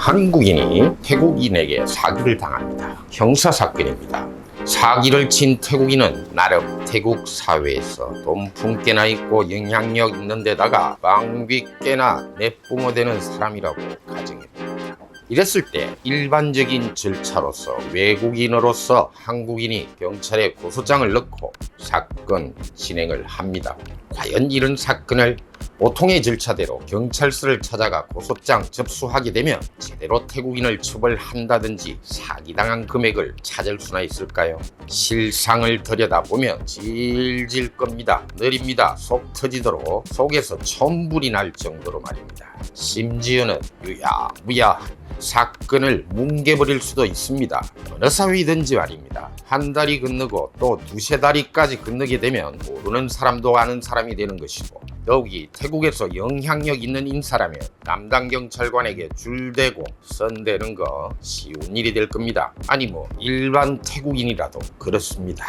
한국인이 태국인에게 사기를 당합니다. 형사사건입니다. 사기를 친 태국인은 나름 태국 사회에서 돈풍깨나 있고 영향력 있는 데다가 방귀 깨나 내뿜어대는 사람이라고 가정해 봅니다. 이랬을 때 일반적인 절차로서 외국인으로서 한국인이 경찰에 고소장을 넣고 사건 진행을 합니다. 과연 이런 사건을 보통의 절차대로 경찰서를 찾아가 고소장 접수하게 되면 제대로 태국인을 처벌한다든지 사기당한 금액을 찾을 수나 있을까요? 실상을 들여다보면 질질 겁니다. 느립니다. 속 터지도록 속에서 천불이 날 정도로 말입니다. 심지어는 유야무야 사건을 뭉개버릴 수도 있습니다. 어느 사회이든지 말입니다. 한 달이 건너고 또 두세 달이까지 건너게 되면 모르는 사람도 아는 사람이 되는 것이고, 더욱이 태국에서 영향력 있는 인사라면 담당 경찰관에게 줄대고 선대는 거 쉬운 일이 될 겁니다. 아니 뭐 일반 태국인이라도 그렇습니다.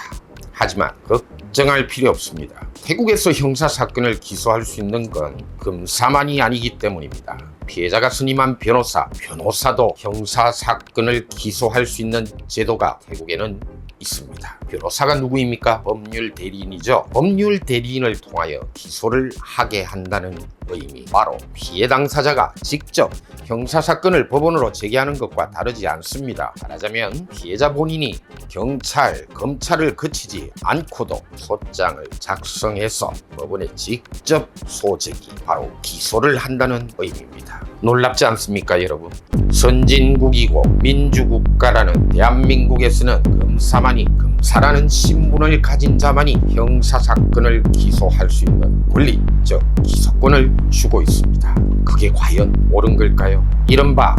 하지만 걱정할 필요 없습니다. 태국에서 형사사건을 기소할 수 있는 건 검사만이 아니기 때문입니다. 피해자가 선임한 변호사도 형사사건을 기소할 수 있는 제도가 태국에는 있습니다. 변호사가 누구입니까? 법률 대리인이죠. 법률 대리인을 통하여 기소를 하게 한다는 의미, 바로 피해 당사자가 직접 형사사건을 법원으로 제기하는 것과 다르지 않습니다. 말하자면 피해자 본인이 경찰, 검찰을 거치지 않고도 소장을 작성해서 법원에 직접 소제기, 바로 기소를 한다는 의미입니다. 놀랍지 않습니까, 여러분? 선진국이고 민주국가라는 대한민국에서는 검사라는 신분을 가진 자만이 형사사건을 기소할 수 있는 권리, 즉 기소권을 주고 있습니다. 그게 과연 옳은 걸까요? 이른바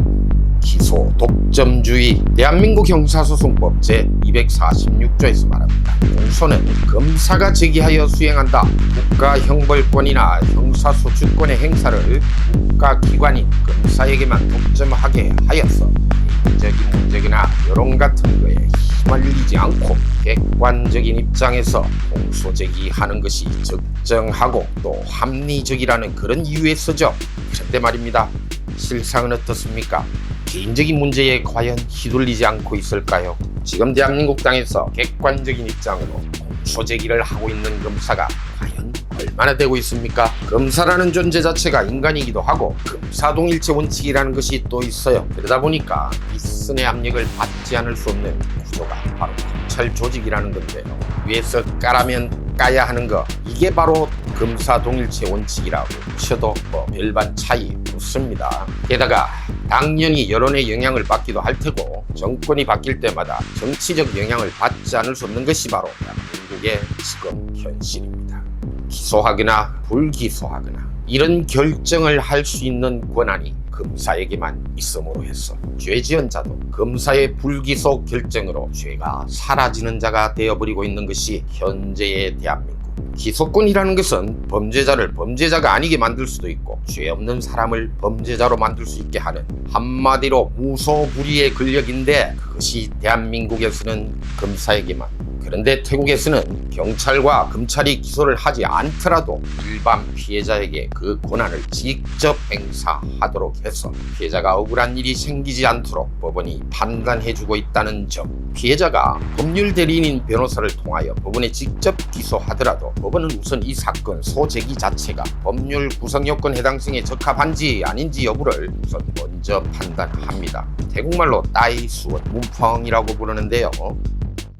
기소 독점주의, 대한민국 형사소송법 제246조에서 말합니다. 공소는 검사가 제기하여 수행한다. 국가형벌권이나 형사소추권의 행사를 국가기관인 검사에게만 독점하게 하여서 개인적인 문제나 여론 같은 거에 휘말리지 않고 객관적인 입장에서 공소 제기하는 것이 적정하고 또 합리적이라는 그런 이유에서죠. 그런데 말입니다. 실상은 어떻습니까? 개인적인 문제에 과연 휘둘리지 않고 있을까요? 지금 대한민국 땅에서 객관적인 입장으로 공소 제기를 하고 있는 검사가 과연 얼마나 되고 있습니까? 검사라는 존재 자체가 인간이기도 하고 검사동일체 원칙이라는 것이 또 있어요. 그러다 보니까 윗선의 압력을 받지 않을 수 없는 구조가 바로 검찰 조직이라는 건데요. 위에서 까라면 까야 하는 거, 이게 바로 검사동일체 원칙이라고 쳐도 뭐 별반 차이 없습니다. 게다가 당연히 여론의 영향을 받기도 할 테고 정권이 바뀔 때마다 정치적 영향을 받지 않을 수 없는 것이 바로 한국의 지금 현실입니다. 기소하거나 불기소하거나 이런 결정을 할 수 있는 권한이 검사에게만 있음으로 해서 죄 지은 자도 검사의 불기소 결정으로 죄가 사라지는 자가 되어버리고 있는 것이 현재의 대한민국. 기소권이라는 것은 범죄자를 범죄자가 아니게 만들 수도 있고 죄 없는 사람을 범죄자로 만들 수 있게 하는, 한마디로 무소불위의 권력인데 그것이 대한민국에서는 검사에게만, 그런데 태국에서는 경찰과 검찰이 기소를 하지 않더라도 일반 피해자에게 그 권한을 직접 행사하도록 해서 피해자가 억울한 일이 생기지 않도록 법원이 판단해주고 있다는 점. 피해자가 법률 대리인인 변호사를 통하여 법원에 직접 기소하더라도 법원은 우선 이 사건 소제기 자체가 법률 구성요건 해당성에 적합한지 아닌지 여부를 우선 먼저 판단합니다. 태국말로 따이수원 문펑이라고 부르는데요.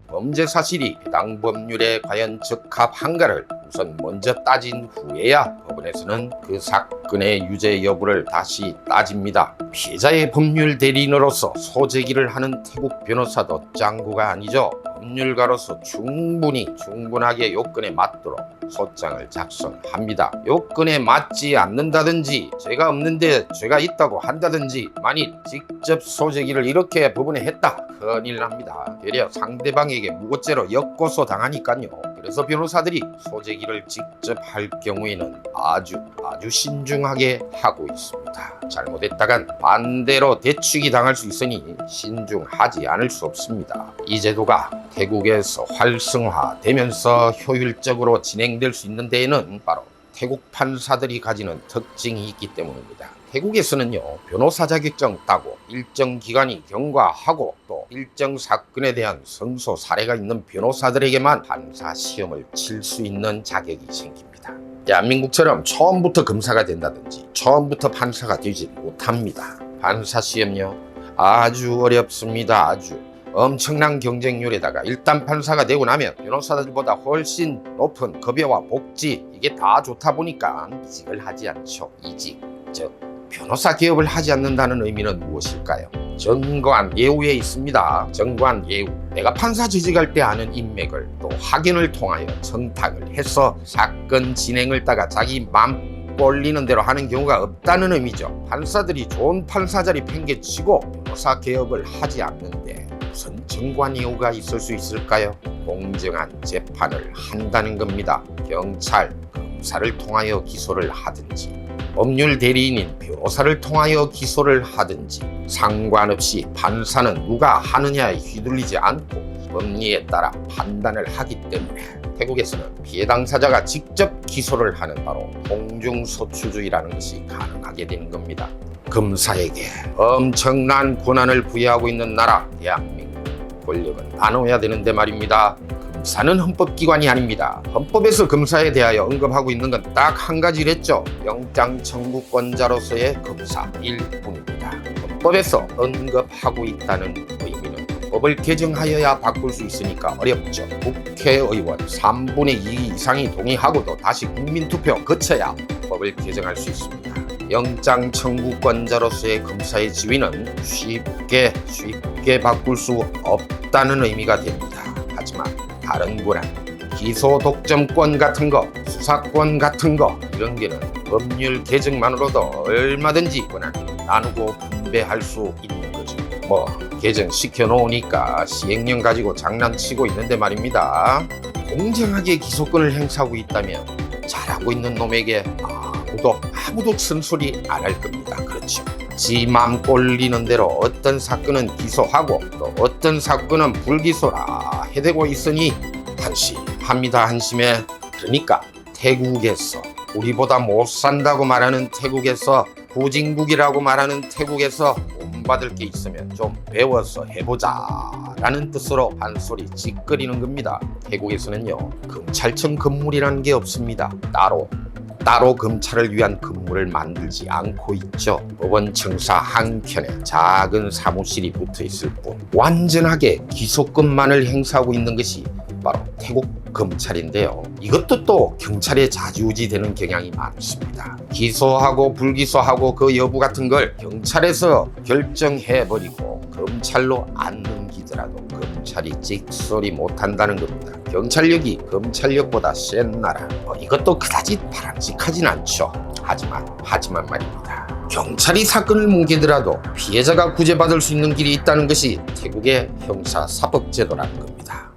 범죄 사실이 해당 법률에 과연 적합한가를 우선 먼저 따진 후에야 법원에서는 그 사건의 유죄 여부를 다시 따집니다. 피해자의 법률 대리인으로서 소제기를 하는 태국 변호사도 짱구가 아니죠. 법률가로서 충분하게 요건에 맞도록 소장을 작성합니다. 요건에 맞지 않는다든지 죄가 없는데 죄가 있다고 한다든지 만일 직접 소제기를 이렇게 법원에 했다, 큰일 납니다. 되려 상대방에게 무고죄로 역고소 당하니까요. 그래서 변호사들이 소제기를 직접 할 경우에는 아주 신중하게 하고 있습니다. 잘못했다간 반대로 대축이 당할 수 있으니 신중하지 않을 수 없습니다. 이 제도가 태국에서 활성화되면서 효율적으로 진행될 수 있는 데에는 바로 태국 판사들이 가지는 특징이 있기 때문입니다. 태국에서는요, 변호사 자격증 따고 일정 기간이 경과하고 또 일정 사건에 대한 승소 사례가 있는 변호사들에게만 판사 시험을 칠 수 있는 자격이 생깁니다. 대한민국처럼 처음부터 검사가 된다든지 처음부터 판사가 되지 못합니다. 판사 시험요, 아주 어렵습니다. 아주 엄청난 경쟁률에다가 일단 판사가 되고 나면 변호사들보다 훨씬 높은 급여와 복지, 이게 다 좋다 보니까 이직을 하지 않죠. 이직, 즉 변호사 개업을 하지 않는다는 의미는 무엇일까요? 정관 예우에 있습니다. 정관 예우. 내가 판사 재직할 때 아는 인맥을 또 확인을 통하여 청탁을 해서 사건 진행을 따가 자기 맘 꼴리는 대로 하는 경우가 없다는 의미죠. 판사들이 좋은 판사 자리 팽개치고 변호사 개업을 하지 않는데 무슨 정관 예우가 있을 수 있을까요? 공정한 재판을 한다는 겁니다. 경찰, 검사를 통하여 기소를 하든지 법률 대리인인 변호사를 통하여 기소를 하든지 상관없이 판사는 누가 하느냐에 휘둘리지 않고 법리에 따라 판단을 하기 때문에 태국에서는 피해 당사자가 직접 기소를 하는 바로 공중소추주의라는 것이 가능하게 되는 겁니다. 검사에게 엄청난 권한을 부여하고 있는 나라 대한민국, 권력은 나눠야 되는데 말입니다. 검사는 헌법기관이 아닙니다. 헌법에서 검사에 대하여 언급하고 있는 건 딱 한 가지랬죠. 영장 청구권자로서의 검사일 뿐입니다. 헌법에서 언급하고 있다는 의미는 법을 개정하여야 바꿀 수 있으니까 어렵죠. 국회의원 3분의 2 이상이 동의하고도 다시 국민투표 거쳐야 법을 개정할 수 있습니다. 영장 청구권자로서의 검사의 지위는 쉽게 바꿀 수 없다는 의미가 됩니다. 하지만 다른 권한, 기소 독점권 같은 거, 수사권 같은 거, 이런 게는 법률 개정만으로도 얼마든지 권한을 나누고 분배할 수 있는 거죠. 개정시켜 놓으니까 시행령 가지고 장난치고 있는데 말입니다. 공정하게 기소권을 행사하고 있다면 잘하고 있는 놈에게 아무도 쓴소리 안 할 겁니다. 그렇죠. 지 맘 꼴리는 대로 어떤 사건은 기소하고 또 어떤 사건은 불기소라 해대고 있으니 한심합니다. 한심해. 그러니까 태국에서 우리보다 못 산다고 말하는 태국에서 후진국이라고 말하는 태국에서 본받을 게 있으면 좀 배워서 해보자 라는 뜻으로 한 소리 찌끄리는 겁니다. 태국에서는요, 검찰청 건물이라는 게 없습니다. 따로 검찰을 위한 건물을 만들지 않고 있죠. 법원 청사 한켠에 작은 사무실이 붙어 있을 뿐 완전하게 기소권만을 행사하고 있는 것이 바로 태국 검찰인데요. 이것도 또 경찰에 좌지우지되는 경향이 많습니다. 기소하고 불기소하고 그 여부 같은 걸 경찰에서 결정해버리고 검찰로 안 넘기더라도 검찰이 찍소리 못한다는 겁니다. 경찰력이 검찰력보다 센 나라, 이것도 그다지 바람직하진 않죠. 하지만 말입니다. 경찰이 사건을 뭉개더라도 피해자가 구제받을 수 있는 길이 있다는 것이 태국의 형사사법제도라는 겁니다.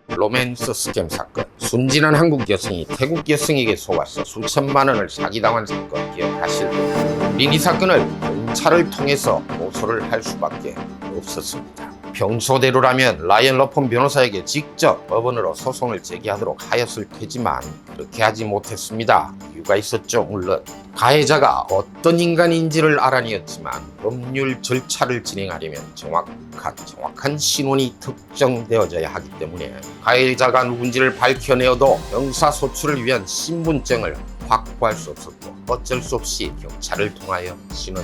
로맨스 스캠 사건. 순진한 한국 여성이 태국 여성에게 속아서 수천만 원을 사기당한 사건 기억하실 겁니다. 이 사건을 경찰을 통해서 고소를 할 수밖에 없었습니다. 평소대로라면 라이언 러폰 변호사에게 직접 법원으로 소송을 제기하도록 하였을 테지만 그렇게 하지 못했습니다. 이유가 있었죠. 물론 가해자가 어떤 인간인지를 알아내었지만 법률 절차를 진행하려면 정확한 신원이 특정되어져야 하기 때문에 가해자가 누군지를 밝혀내어도 형사소추를 위한 신분증을 확보할 수 없었고 어쩔 수 없이 경찰을 통하여 신원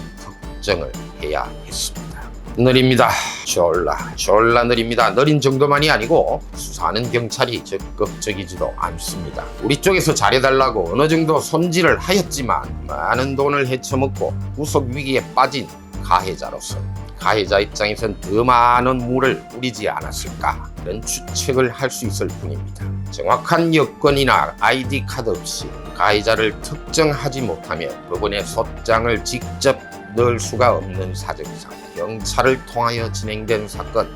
특정을 해야 했습니다. 느립니다. 졸라 느립니다. 느린 정도만이 아니고 수사하는 경찰이 적극적이지도 않습니다. 우리 쪽에서 잘해달라고 어느 정도 손질을 하였지만 많은 돈을 헤쳐먹고 구속 위기에 빠진 가해자로서 가해자 입장에선 더 많은 물을 뿌리지 않았을까, 이런 추측을 할 수 있을 뿐입니다. 정확한 여권이나 ID 카드 없이 가해자를 특정하지 못하며 법원에 소장을 직접 넣을 수가 없는 사정상 경찰을 통하여 진행된 사건,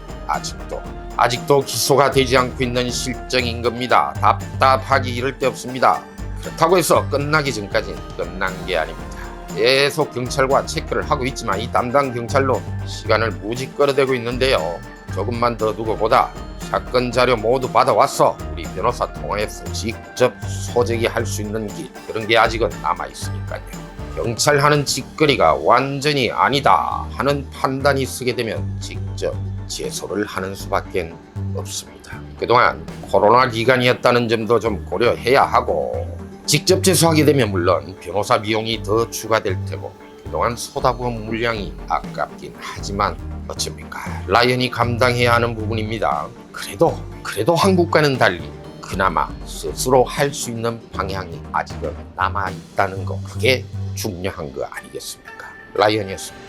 아직도 기소가 되지 않고 있는 실정인 겁니다. 답답하기 이를 데 없습니다. 그렇다고 해서 끝나기 전까지는 끝난 게 아닙니다. 계속 경찰과 체크를 하고 있지만 이 담당 경찰로 시간을 무지 끌어대고 있는데요. 조금만 더 두고 보다 사건 자료 모두 받아왔어. 우리 변호사 통화해서 직접 소재기할 수 있는 길, 그런 게 아직은 남아있으니까요. 경찰 하는 짓거리가 완전히 아니다 하는 판단이 서게 되면 직접 제소를 하는 수밖에 없습니다. 그동안 코로나 기간이었다는 점도 좀 고려해야 하고, 직접 제소하게 되면 물론 변호사 비용이 더 추가될 테고 그동안 쏟아부은 물량이 아깝긴 하지만 어쩝니까, 라이언이 감당해야 하는 부분입니다. 그래도 한국과는 달리 그나마 스스로 할 수 있는 방향이 아직은 남아있다는 거, 그게 중요한 거 아니겠습니까? 라이언이었습니다.